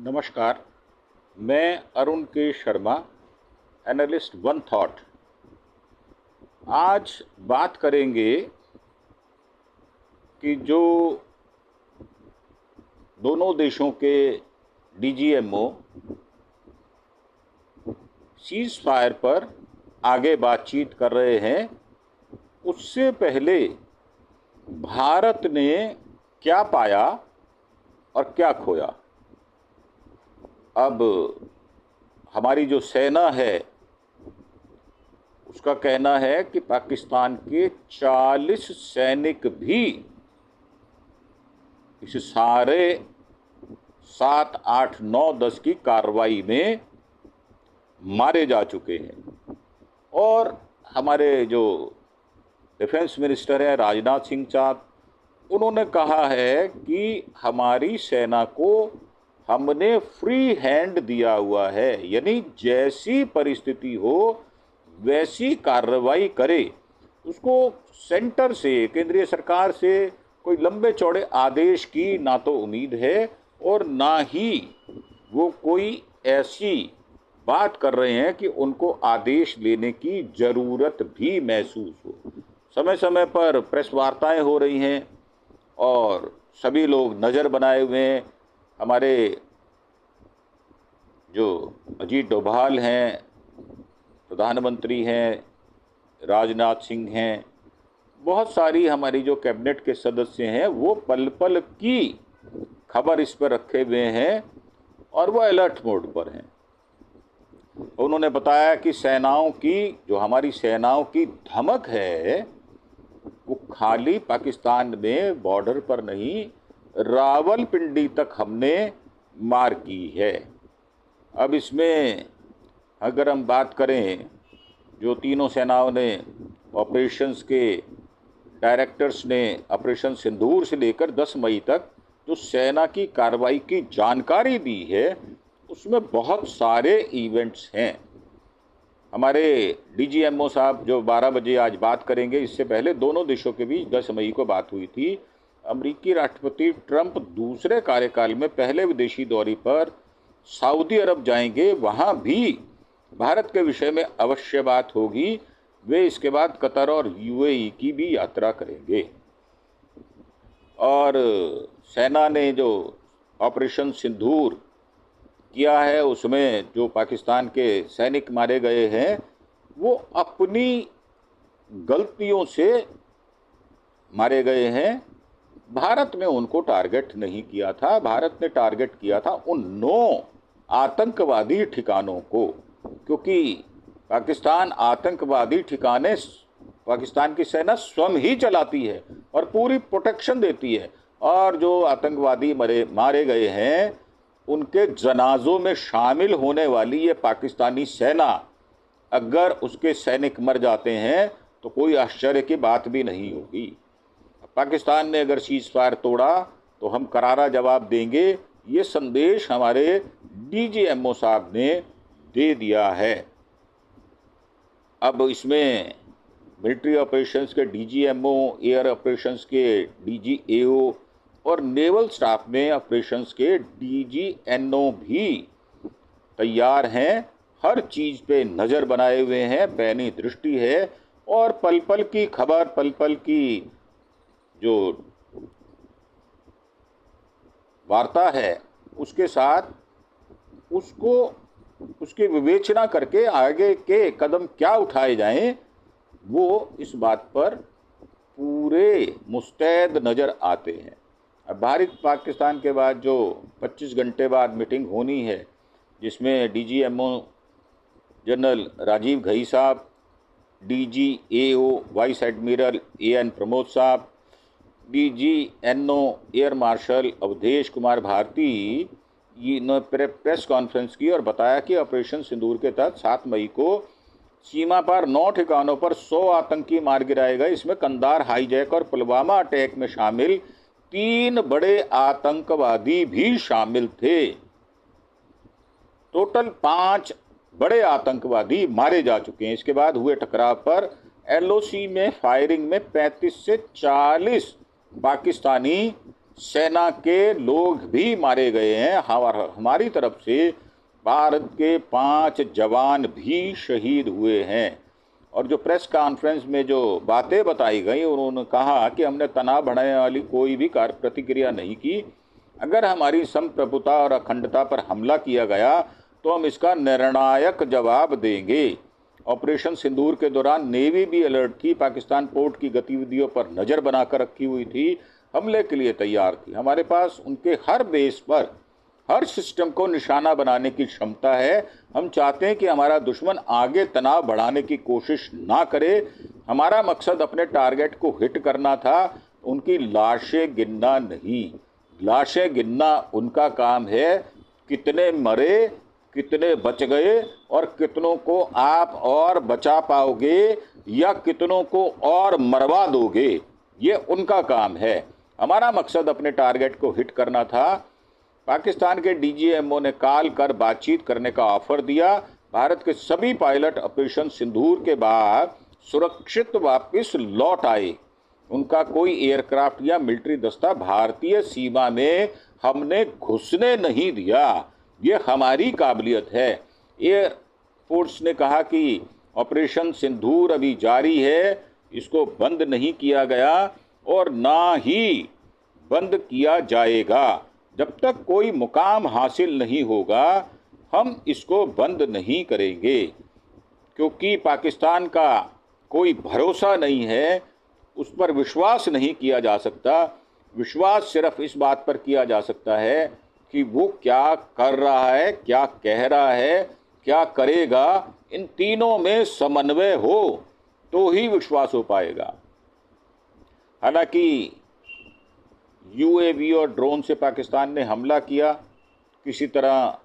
नमस्कार। मैं अरुण के शर्मा, एनालिस्ट वन थॉट। आज बात करेंगे कि जो दोनों देशों के डीजीएमओ सीज फायर पर आगे बातचीत कर रहे हैं, उससे पहले भारत ने क्या पाया और क्या खोया। अब हमारी जो सेना है उसका कहना है कि पाकिस्तान के 40 सैनिक भी इस सारे 7, 8, 9, 10 की कार्रवाई में मारे जा चुके हैं। और हमारे जो डिफेंस मिनिस्टर हैं राजनाथ सिंह साहब, उन्होंने कहा है कि हमारी सेना को हमने फ्री हैंड दिया हुआ है, यानी जैसी परिस्थिति हो वैसी कार्रवाई करे। उसको सेंटर से, केंद्रीय सरकार से कोई लंबे चौड़े आदेश की ना तो उम्मीद है और ना ही वो कोई ऐसी बात कर रहे हैं कि उनको आदेश लेने की ज़रूरत भी महसूस हो। समय समय पर प्रेस वार्ताएं हो रही हैं और सभी लोग नज़र बनाए हुए हैं। हमारे जो अजीत डोभाल हैं, प्रधानमंत्री हैं, राजनाथ सिंह हैं, बहुत सारी हमारी जो कैबिनेट के सदस्य हैं, वो पल पल की खबर इस पर रखे हुए हैं और वो अलर्ट मोड पर हैं। उन्होंने बताया कि हमारी सेनाओं की धमक है वो खाली पाकिस्तान में बॉर्डर पर नहीं, रावलपिंडी तक हमने मार की है। अब इसमें अगर हम बात करें, जो तीनों सेनाओं ने ऑपरेशंस के डायरेक्टर्स ने ऑपरेशन सिंदूर से लेकर 10 मई तक जो सेना की कार्रवाई की जानकारी दी है, उसमें बहुत सारे इवेंट्स हैं। हमारे डीजीएमओ साहब जो 12 बजे आज बात करेंगे, इससे पहले दोनों देशों के बीच 10 मई को बात हुई थी। अमेरिकी राष्ट्रपति ट्रंप दूसरे कार्यकाल में पहले विदेशी दौरे पर सऊदी अरब जाएंगे, वहाँ भी भारत के विषय में अवश्य बात होगी। वे इसके बाद कतर और यूएई की भी यात्रा करेंगे। और सेना ने जो ऑपरेशन सिंदूर किया है, उसमें जो पाकिस्तान के सैनिक मारे गए हैं, वो अपनी गलतियों से मारे गए हैं। भारत ने उनको टारगेट नहीं किया था। भारत ने टारगेट किया था उन 9 आतंकवादी ठिकानों को, क्योंकि पाकिस्तान आतंकवादी ठिकाने पाकिस्तान की सेना स्वयं ही चलाती है और पूरी प्रोटेक्शन देती है। और जो आतंकवादी मारे गए हैं, उनके जनाजों में शामिल होने वाली ये पाकिस्तानी सेना, अगर उसके सैनिक मर जाते हैं तो कोई आश्चर्य की बात भी नहीं होगी। पाकिस्तान ने अगर सीज फायर तोड़ा तो हम करारा जवाब देंगे, ये संदेश हमारे डीजीएमओ साहब ने दे दिया है। अब इसमें मिलिट्री ऑपरेशंस के डीजीएमओ, एयर ऑपरेशंस के डीजीएओ और नेवल स्टाफ में ऑपरेशंस के डीजीएनओ भी तैयार हैं। हर चीज़ पे नज़र बनाए हुए हैं, पैनी दृष्टि है और पल पल की खबर, पल पल की जो वार्ता है, उसके साथ उसकी विवेचना करके आगे के कदम क्या उठाए जाएं, वो इस बात पर पूरे मुस्तैद नज़र आते हैं। अब भारत पाकिस्तान के बाद जो 25 घंटे बाद मीटिंग होनी है, जिसमें डीजीएमओ जनरल राजीव घई साहब, DGAO vice admiral an Pramod साहब, डीजीएनओ एयर मार्शल अवधेश कुमार भारती, ने प्रेस कॉन्फ्रेंस की और बताया कि ऑपरेशन सिंदूर के तहत 7 मई को सीमा पर 9 ठिकानों पर 100 आतंकी मार गिराए गए। इसमें कंधार हाईजैक और पुलवामा अटैक में शामिल 3 बड़े आतंकवादी भी शामिल थे। टोटल 5 बड़े आतंकवादी मारे जा चुके हैं। इसके बाद हुए टकराव पर एलओसी में फायरिंग में 35 से 40 पाकिस्तानी सेना के लोग भी मारे गए हैं। हमारी तरफ से भारत के 5 जवान भी शहीद हुए हैं। और जो प्रेस कॉन्फ्रेंस में जो बातें बताई गई, उन्होंने कहा कि हमने तनाव बढ़ाने वाली कोई भी प्रतिक्रिया नहीं की। अगर हमारी संप्रभुता और अखंडता पर हमला किया गया तो हम इसका निर्णायक जवाब देंगे। ऑपरेशन सिंदूर के दौरान नेवी भी अलर्ट थी, पाकिस्तान पोर्ट की गतिविधियों पर नज़र बनाकर रखी हुई थी, हमले के लिए तैयार थी। हमारे पास उनके हर बेस पर, हर सिस्टम को निशाना बनाने की क्षमता है। हम चाहते हैं कि हमारा दुश्मन आगे तनाव बढ़ाने की कोशिश ना करे। हमारा मकसद अपने टारगेट को हिट करना था, उनकी लाशें गिनना नहीं। लाशें गिनना उनका काम है। कितने मरे, कितने बच गए और कितनों को आप और बचा पाओगे या कितनों को और मरवा दोगे, ये उनका काम है। हमारा मकसद अपने टारगेट को हिट करना था। पाकिस्तान के डीजीएमओ ने कॉल कर बातचीत करने का ऑफर दिया। भारत के सभी पायलट ऑपरेशन सिंदूर के बाद सुरक्षित वापस लौट आए। उनका कोई एयरक्राफ्ट या मिलिट्री दस्ता भारतीय सीमा में हमने घुसने नहीं दिया। ये हमारी काबिलियत है। एयर फोर्स ने कहा कि ऑपरेशन सिंदूर अभी जारी है, इसको बंद नहीं किया गया और ना ही बंद किया जाएगा। जब तक कोई मुकाम हासिल नहीं होगा हम इसको बंद नहीं करेंगे, क्योंकि पाकिस्तान का कोई भरोसा नहीं है, उस पर विश्वास नहीं किया जा सकता। विश्वास सिर्फ इस बात पर किया जा सकता है कि वो क्या कर रहा है, क्या कह रहा है, क्या करेगा। इन तीनों में समन्वय हो तो ही विश्वास हो पाएगा। हालांकि यूएवी और ड्रोन से पाकिस्तान ने हमला किया, किसी तरह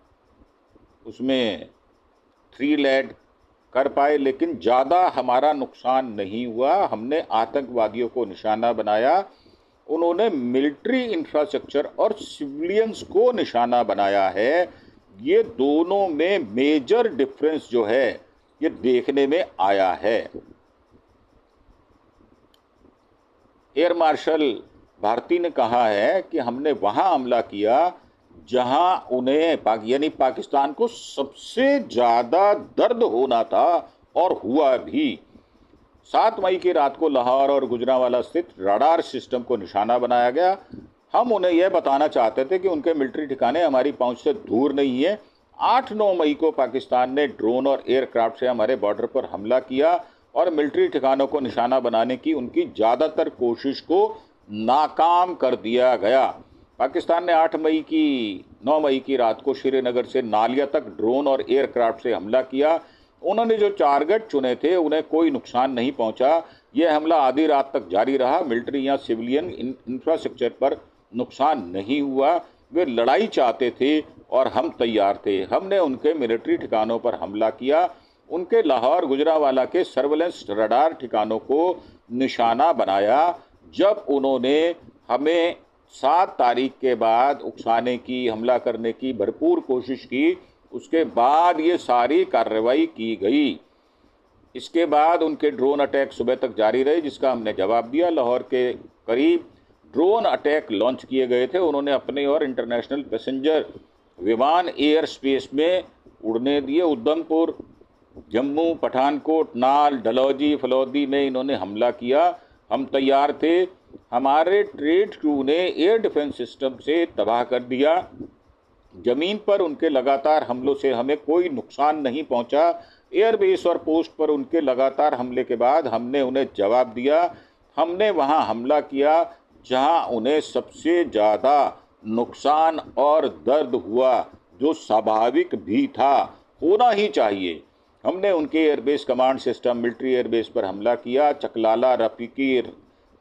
उसमें 3 लैंड कर पाए, लेकिन ज़्यादा हमारा नुकसान नहीं हुआ। हमने आतंकवादियों को निशाना बनाया, उन्होंने मिलिट्री इंफ्रास्ट्रक्चर और सिविलियंस को निशाना बनाया है। ये दोनों में मेजर डिफरेंस जो है ये देखने में आया है। एयर मार्शल भारती ने कहा है कि हमने वहां हमला किया जहां उन्हें यानी पाकिस्तान को सबसे ज़्यादा दर्द होना था और हुआ भी। 7 मई की रात को लाहौर और गुजरांवाला स्थित रडार सिस्टम को निशाना बनाया गया। हम उन्हें यह बताना चाहते थे कि उनके मिलिट्री ठिकाने हमारी पहुंच से दूर नहीं है। 8-9 मई को पाकिस्तान ने ड्रोन और एयरक्राफ्ट से हमारे बॉर्डर पर हमला किया और मिलिट्री ठिकानों को निशाना बनाने की उनकी ज़्यादातर कोशिश को नाकाम कर दिया गया। पाकिस्तान ने 9 मई की रात को श्रीनगर से नालिया तक ड्रोन और एयरक्राफ्ट से हमला किया। उन्होंने जो टारगेट चुने थे उन्हें कोई नुकसान नहीं पहुंचा। यह हमला आधी रात तक जारी रहा। मिलिट्री या सिविलियन इंफ्रास्ट्रक्चर पर नुकसान नहीं हुआ। वे लड़ाई चाहते थे और हम तैयार थे। हमने उनके मिलिट्री ठिकानों पर हमला किया। उनके लाहौर गुजरांवाला के सर्वेलेंस रडार ठिकानों को निशाना बनाया। जब उन्होंने हमें 7 तारीख के बाद उकसाने की, हमला करने की भरपूर कोशिश की, उसके बाद ये सारी कार्रवाई की गई। इसके बाद उनके ड्रोन अटैक सुबह तक जारी रहे, जिसका हमने जवाब दिया। लाहौर के करीब ड्रोन अटैक लॉन्च किए गए थे। उन्होंने अपने और इंटरनेशनल पैसेंजर विमान एयर स्पेस में उड़ने दिए। उधमपुर, जम्मू, पठानकोट, नाल, डलहौजी, फलौदी में इन्होंने हमला किया। हम तैयार थे। हमारे ट्रेड क्रू ने एयर डिफेंस सिस्टम से तबाह कर दिया। जमीन पर उनके लगातार हमलों से हमें कोई नुकसान नहीं पहुंचा। एयरबेस और पोस्ट पर उनके लगातार हमले के बाद हमने उन्हें जवाब दिया। हमने वहां हमला किया जहां उन्हें सबसे ज़्यादा नुकसान और दर्द हुआ, जो स्वाभाविक भी था, होना ही चाहिए। हमने उनके airbase command system, military airbase पर हमला किया। चकलाला, रफीकी,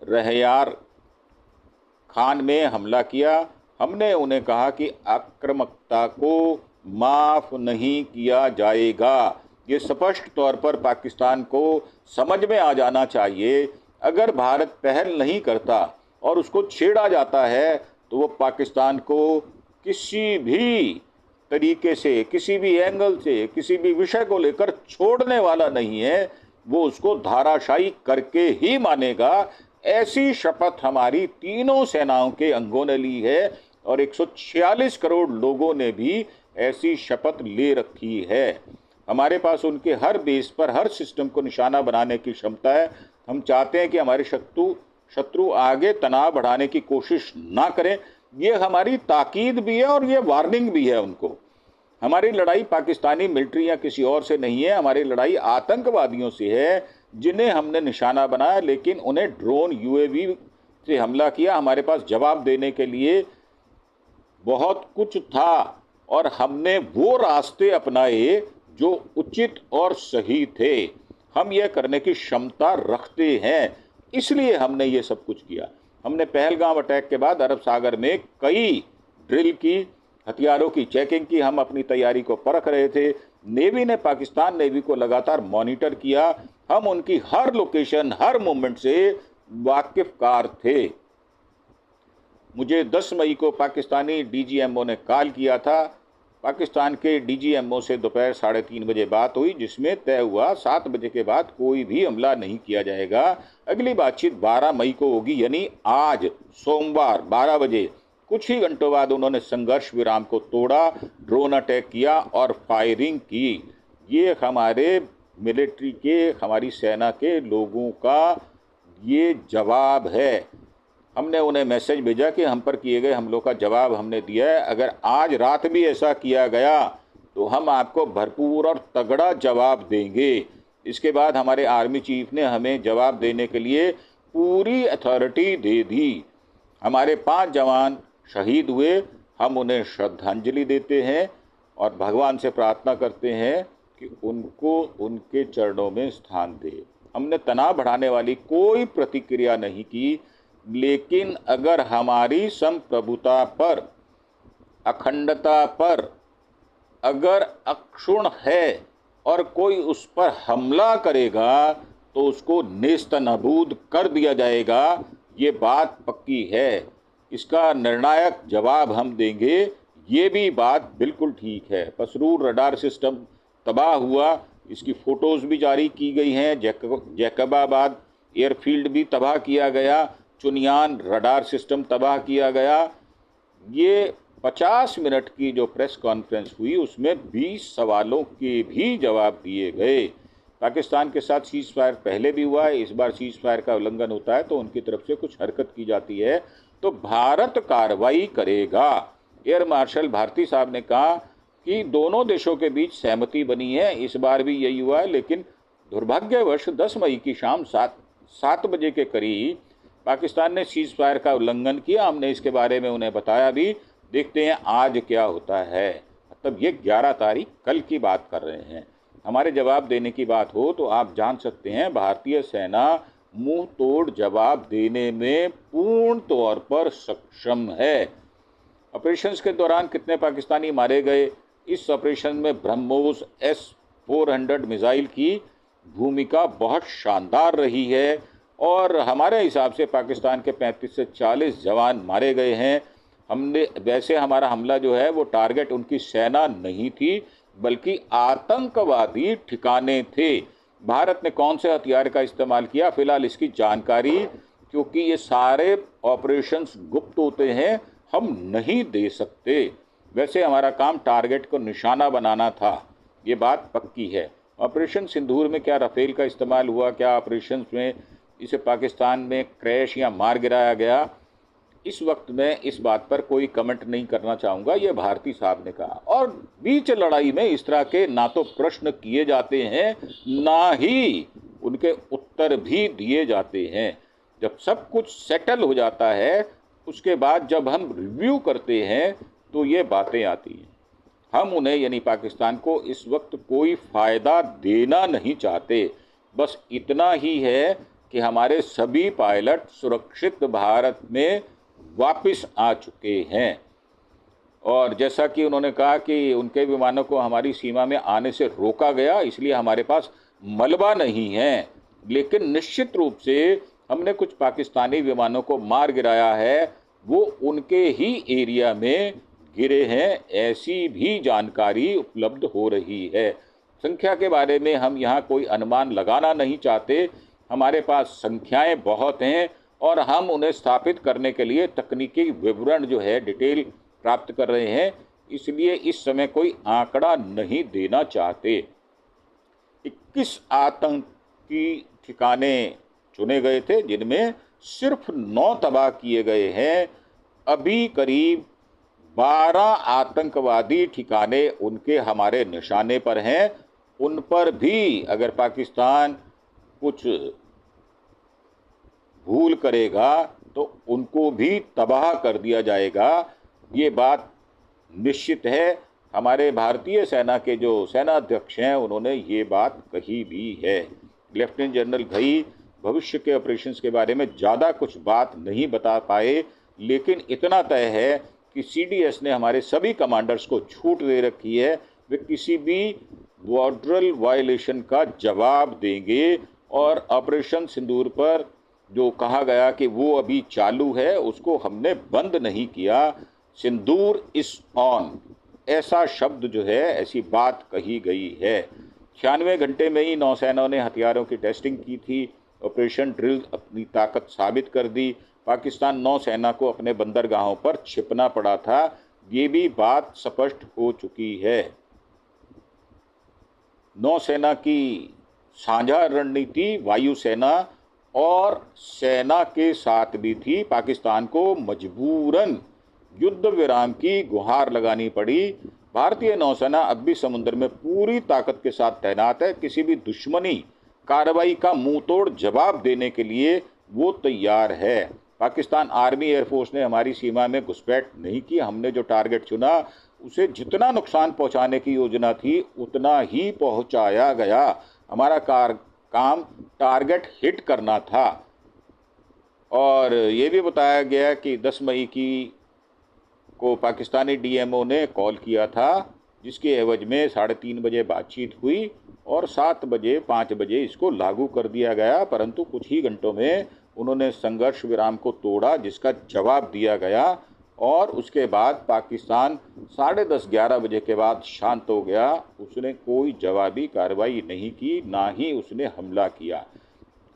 रहयार खान में हमला किया। हमने उन्हें कहा कि आक्रामकता को माफ़ नहीं किया जाएगा। ये स्पष्ट तौर पर पाकिस्तान को समझ में आ जाना चाहिए। अगर भारत पहल नहीं करता और उसको छेड़ा जाता है तो वो पाकिस्तान को किसी भी तरीके से, किसी भी एंगल से, किसी भी विषय को लेकर छोड़ने वाला नहीं है। वो उसको धाराशायी करके ही मानेगा। ऐसी शपथ हमारी तीनों सेनाओं के अंगों ने ली है और 146 करोड़ लोगों ने भी ऐसी शपथ ले रखी है। हमारे पास उनके हर बेस पर, हर सिस्टम को निशाना बनाने की क्षमता है। हम चाहते हैं कि हमारे शत्रु आगे तनाव बढ़ाने की कोशिश ना करें। ये हमारी ताकीद भी है और ये वार्निंग भी है उनको। हमारी लड़ाई पाकिस्तानी मिलिट्री या किसी और से नहीं है, हमारी लड़ाई आतंकवादियों से है जिन्हें हमने निशाना बनाया, लेकिन उन्हें ड्रोन यूएवी से हमला किया। हमारे पास जवाब देने के लिए बहुत कुछ था और हमने वो रास्ते अपनाए जो उचित और सही थे। हम यह करने की क्षमता रखते हैं, इसलिए हमने ये सब कुछ किया। हमने पहलगाम अटैक के बाद अरब सागर में कई ड्रिल की, हथियारों की चेकिंग की, हम अपनी तैयारी को परख रहे थे। नेवी ने पाकिस्तान नेवी को लगातार मॉनिटर किया। हम उनकी हर लोकेशन, हर मूवमेंट से वाकिफकार थे। मुझे 10 मई को पाकिस्तानी डीजीएमओ ने कॉल किया था। पाकिस्तान के डीजीएमओ से दोपहर 3:30 बजे बात हुई, जिसमें तय हुआ 7 बजे के बाद कोई भी हमला नहीं किया जाएगा। अगली बातचीत 12 मई को होगी, यानी आज सोमवार 12 बजे। कुछ ही घंटों बाद उन्होंने संघर्ष विराम को तोड़ा, ड्रोन अटैक किया और फायरिंग की। ये हमारे मिलिट्री के, हमारी सेना के लोगों का ये जवाब है। हमने उन्हें मैसेज भेजा कि हम पर किए गए हमलों का जवाब हमने दिया है। अगर आज रात भी ऐसा किया गया तो हम आपको भरपूर और तगड़ा जवाब देंगे। इसके बाद हमारे आर्मी चीफ ने हमें जवाब देने के लिए पूरी अथॉरिटी दे दी। हमारे 5 जवान शहीद हुए। हम उन्हें श्रद्धांजलि देते हैं और भगवान से प्रार्थना करते हैं कि उनको उनके चरणों में स्थान दे। हमने तनाव बढ़ाने वाली कोई प्रतिक्रिया नहीं की, लेकिन अगर हमारी संप्रभुता पर, अखंडता पर अगर अक्षुण्ण है और कोई उस पर हमला करेगा तो उसको नेस्तनाबूद कर दिया जाएगा। ये बात पक्की है। इसका निर्णायक जवाब हम देंगे। ये भी बात बिल्कुल ठीक है। पसरूर रडार सिस्टम तबाह हुआ, इसकी फ़ोटोज़ भी जारी की गई हैं। जैकबाबाद एयरफील्ड भी तबाह किया गया। चुनियान रडार सिस्टम तबाह किया गया। ये 50 मिनट की जो प्रेस कॉन्फ्रेंस हुई उसमें 20 सवालों के भी जवाब दिए गए। पाकिस्तान के साथ सीज़ फायर पहले भी हुआ है। इस बार सीज़ फायर का उल्लंघन होता है तो उनकी तरफ से कुछ हरकत की जाती है तो भारत कार्रवाई करेगा। एयर मार्शल भारती साहब ने कहा कि दोनों देशों के बीच सहमति बनी है। इस बार भी यही हुआ है, लेकिन दुर्भाग्यवश 10 मई की शाम 7 बजे के करीब पाकिस्तान ने सीज़ फायर का उल्लंघन किया। हमने इसके बारे में उन्हें बताया भी। देखते हैं आज क्या होता है। मतलब ये 11 तारीख कल की बात कर रहे हैं। हमारे जवाब देने की बात हो तो आप जान सकते हैं भारतीय सेना मुंह तोड़ जवाब देने में पूर्ण तौर पर सक्षम है। ऑपरेशंस के दौरान कितने पाकिस्तानी मारे गए? इस ऑपरेशन में ब्रह्मोस S-400 मिसाइल की भूमिका बहुत शानदार रही है और हमारे हिसाब से पाकिस्तान के 35 से 40 जवान मारे गए हैं। वैसे हमारा हमला जो है वो टारगेट उनकी सेना नहीं थी, बल्कि आतंकवादी ठिकाने थे। भारत ने कौन से हथियार का इस्तेमाल किया, फिलहाल इसकी जानकारी, क्योंकि ये सारे ऑपरेशंस गुप्त होते हैं, हम नहीं दे सकते। वैसे हमारा काम टारगेट को निशाना बनाना था, ये बात पक्की है। ऑपरेशन सिंदूर में क्या राफेल का इस्तेमाल हुआ, क्या ऑपरेशंस में इसे पाकिस्तान में क्रैश या मार गिराया गया, इस वक्त मैं इस बात पर कोई कमेंट नहीं करना चाहूँगा। ये भारती साहब ने कहा। और बीच लड़ाई में इस तरह के ना तो प्रश्न किए जाते हैं, ना ही उनके उत्तर भी दिए जाते हैं। जब सब कुछ सेटल हो जाता है, उसके बाद जब हम रिव्यू करते हैं तो ये बातें आती हैं। हम उन्हें यानी पाकिस्तान को इस वक्त कोई फ़ायदा देना नहीं चाहते। बस इतना ही है कि हमारे सभी पायलट सुरक्षित भारत में वापस आ चुके हैं। और जैसा कि उन्होंने कहा कि उनके विमानों को हमारी सीमा में आने से रोका गया, इसलिए हमारे पास मलबा नहीं है। लेकिन निश्चित रूप से हमने कुछ पाकिस्तानी विमानों को मार गिराया है, वो उनके ही एरिया में गिरे हैं, ऐसी भी जानकारी उपलब्ध हो रही है। संख्या के बारे में हम यहाँ कोई अनुमान लगाना नहीं चाहते। हमारे पास संख्याएं बहुत हैं और हम उन्हें स्थापित करने के लिए तकनीकी विवरण जो है डिटेल प्राप्त कर रहे हैं, इसलिए इस समय कोई आंकड़ा नहीं देना चाहते। 21 आतंकी ठिकाने चुने गए थे, जिनमें सिर्फ 9 तबाह किए गए हैं। अभी करीब 12 आतंकवादी ठिकाने उनके हमारे निशाने पर हैं। उन पर भी अगर पाकिस्तान कुछ भूल करेगा तो उनको भी तबाह कर दिया जाएगा, ये बात निश्चित है। हमारे भारतीय सेना के जो सेनाध्यक्ष हैं उन्होंने ये बात कही भी है। लेफ्टिनेंट जनरल घई भविष्य के ऑपरेशंस के बारे में ज़्यादा कुछ बात नहीं बता पाए, लेकिन इतना तय है कि सीडीएस ने हमारे सभी कमांडर्स को छूट दे रखी है, वे किसी भी बॉर्डरल वायलेशन का जवाब देंगे। और ऑपरेशन सिंदूर पर जो कहा गया कि वो अभी चालू है, उसको हमने बंद नहीं किया। सिंदूर इज ऑन, ऐसा शब्द जो है, ऐसी बात कही गई है। 96 घंटे में ही नौसेना ने हथियारों की टेस्टिंग की थी। ऑपरेशन ड्रिल अपनी ताकत साबित कर दी। पाकिस्तान नौसेना को अपने बंदरगाहों पर छिपना पड़ा था, ये भी बात स्पष्ट हो चुकी है। नौसेना की साझा रणनीति वायुसेना और सेना के साथ भी थी। पाकिस्तान को मजबूरन युद्ध विराम की गुहार लगानी पड़ी। भारतीय नौसेना अब भी समुद्र में पूरी ताकत के साथ तैनात है। किसी भी दुश्मनी कार्रवाई का मुंह तोड़ जवाब देने के लिए वो तैयार है। पाकिस्तान आर्मी एयरफोर्स ने हमारी सीमा में घुसपैठ नहीं की। हमने जो टारगेट चुना उसे जितना नुकसान पहुंचाने की योजना थी उतना ही पहुंचाया गया। हमारा काम टारगेट हिट करना था। और ये भी बताया गया कि 10 मई को पाकिस्तानी डीएमओ ने कॉल किया था, जिसके एवज में 3:30 बजे बातचीत हुई और 7 बजे 5 बजे इसको लागू कर दिया गया। परंतु कुछ ही घंटों में उन्होंने संघर्ष विराम को तोड़ा, जिसका जवाब दिया गया। और उसके बाद पाकिस्तान 10:30-11 बजे के बाद शांत हो गया। उसने कोई जवाबी कार्रवाई नहीं की, ना ही उसने हमला किया,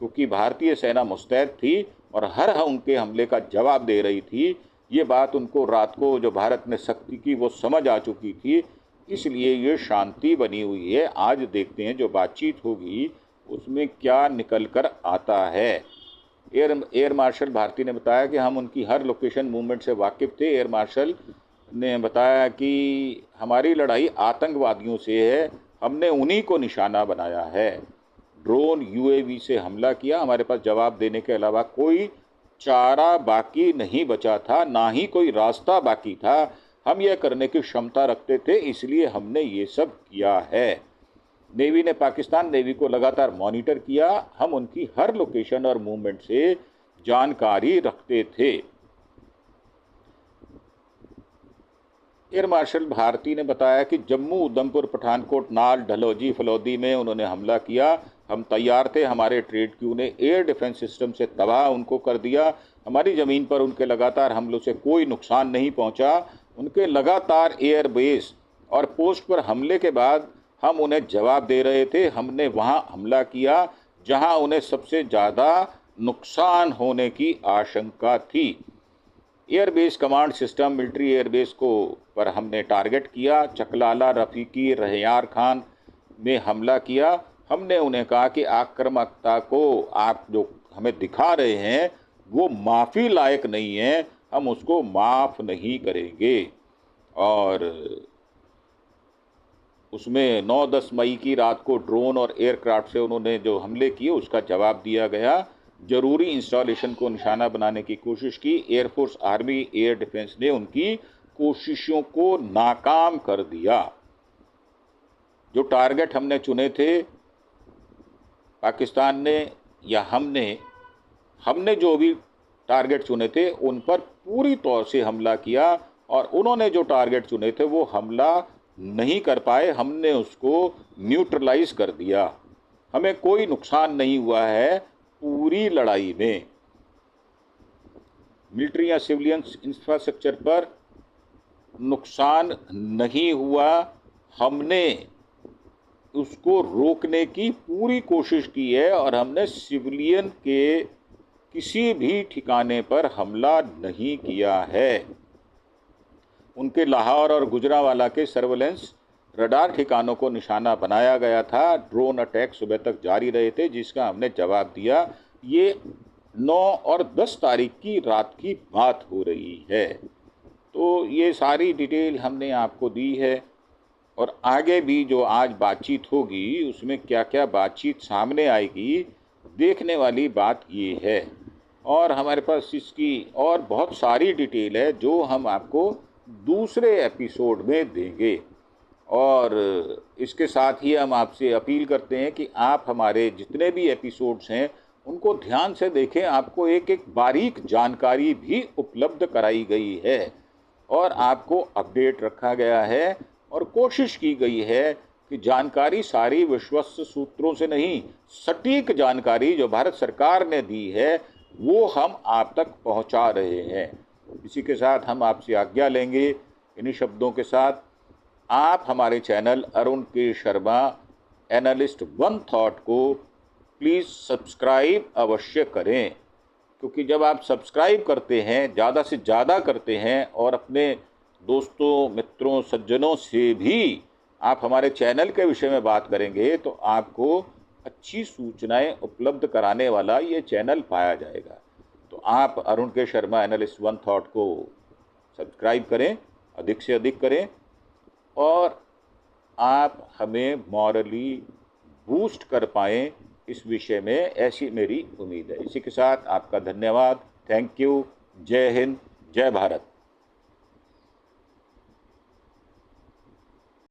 क्योंकि भारतीय सेना मुस्तैद थी और हर उनके हमले का जवाब दे रही थी। ये बात उनको रात को जो भारत ने सख्ती की वो समझ आ चुकी थी, इसलिए ये शांति बनी हुई है। आज देखते हैं जो बातचीत होगी उसमें क्या निकल कर आता है। एयर मार्शल भारती ने बताया कि हम उनकी हर लोकेशन मूवमेंट से वाकिफ़ थे। एयर मार्शल ने बताया कि हमारी लड़ाई आतंकवादियों से है, हमने उन्हीं को निशाना बनाया है। ड्रोन यूएवी से हमला किया, हमारे पास जवाब देने के अलावा कोई चारा बाकी नहीं बचा था, ना ही कोई रास्ता बाकी था। हम यह करने की क्षमता रखते थे, इसलिए हमने ये सब किया है। नेवी ने पाकिस्तान नेवी को लगातार मॉनिटर किया। हम उनकी हर लोकेशन और मूवमेंट से जानकारी रखते थे। एयर मार्शल भारती ने बताया कि जम्मू, उधमपुर, पठानकोट, नाल, डलहौजी, फलौदी में उन्होंने हमला किया। हम तैयार थे। हमारे ट्रेड क्यू ने एयर डिफेंस सिस्टम से तबाह उनको कर दिया। हमारी ज़मीन पर उनके लगातार हमलों से कोई नुकसान नहीं पहुंचा। उनके लगातार एयर बेस और पोस्ट पर हमले के बाद हम उन्हें जवाब दे रहे थे। हमने वहां हमला किया जहां उन्हें सबसे ज़्यादा नुकसान होने की आशंका थी। Airbase command system military airbase को पर हमने टारगेट किया। चकलाला, रफ़ीकी, रहयार खान में हमला किया। हमने उन्हें कहा कि आक्रामकता को आप जो हमें दिखा रहे हैं वो माफ़ी लायक नहीं है, हम उसको माफ़ नहीं करेंगे। और उसमें 9-10 मई की रात को ड्रोन और एयरक्राफ्ट से उन्होंने जो हमले किए उसका जवाब दिया गया। ज़रूरी इंस्टॉलेशन को निशाना बनाने की कोशिश की। एयरफोर्स, आर्मी, एयर डिफेंस ने उनकी कोशिशों को नाकाम कर दिया। जो टारगेट हमने चुने थे, पाकिस्तान ने या हमने जो भी टारगेट चुने थे उन पर पूरी तौर से हमला किया, और उन्होंने जो टारगेट चुने थे वो हमला नहीं कर पाए। हमने उसको न्यूट्रलाइज कर दिया। हमें कोई नुकसान नहीं हुआ है पूरी लड़ाई में। मिलिट्री या सिविलियन इंफ्रास्ट्रक्चर पर नुकसान नहीं हुआ। हमने उसको रोकने की पूरी कोशिश की है और हमने सिविलियन के किसी भी ठिकाने पर हमला नहीं किया है। उनके लाहौर और गुजरांवाला के सर्वेलेंस रडार ठिकानों को निशाना बनाया गया था। ड्रोन अटैक सुबह तक जारी रहे थे, जिसका हमने जवाब दिया। ये 9 और 10 तारीख की रात की बात हो रही है। तो ये सारी डिटेल हमने आपको दी है, और आगे भी जो आज बातचीत होगी उसमें क्या क्या बातचीत सामने आएगी, देखने वाली बात ये है। और हमारे पास इसकी और बहुत सारी डिटेल है जो हम आपको दूसरे एपिसोड में देंगे। और इसके साथ ही हम आपसे अपील करते हैं कि आप हमारे जितने भी एपिसोड्स हैं उनको ध्यान से देखें। आपको एक एक बारीक जानकारी भी उपलब्ध कराई गई है और आपको अपडेट रखा गया है, और कोशिश की गई है कि जानकारी सारी विश्वस्त सूत्रों से नहीं, सटीक जानकारी जो भारत सरकार ने दी है वो हम आप तक पहुंचा रहे हैं। इसी के साथ हम आपसे आज्ञा लेंगे। इन्हीं शब्दों के साथ आप हमारे चैनल अरुण के शर्मा एनालिस्ट वन थॉट को प्लीज़ सब्सक्राइब अवश्य करें, क्योंकि जब आप सब्सक्राइब करते हैं, ज़्यादा से ज़्यादा करते हैं, और अपने दोस्तों, मित्रों, सज्जनों से भी आप हमारे चैनल के विषय में बात करेंगे, तो आपको अच्छी सूचनाएं उपलब्ध कराने वाला ये चैनल पाया जाएगा। तो आप अरुण के शर्मा एनालिस्ट वन थॉट को सब्सक्राइब करें, अधिक से अधिक करें, और आप हमें मॉरली बूस्ट कर पाएँ इस विषय में, ऐसी मेरी उम्मीद है। इसी के साथ आपका धन्यवाद। Thank you. जय हिंद, जय भारत।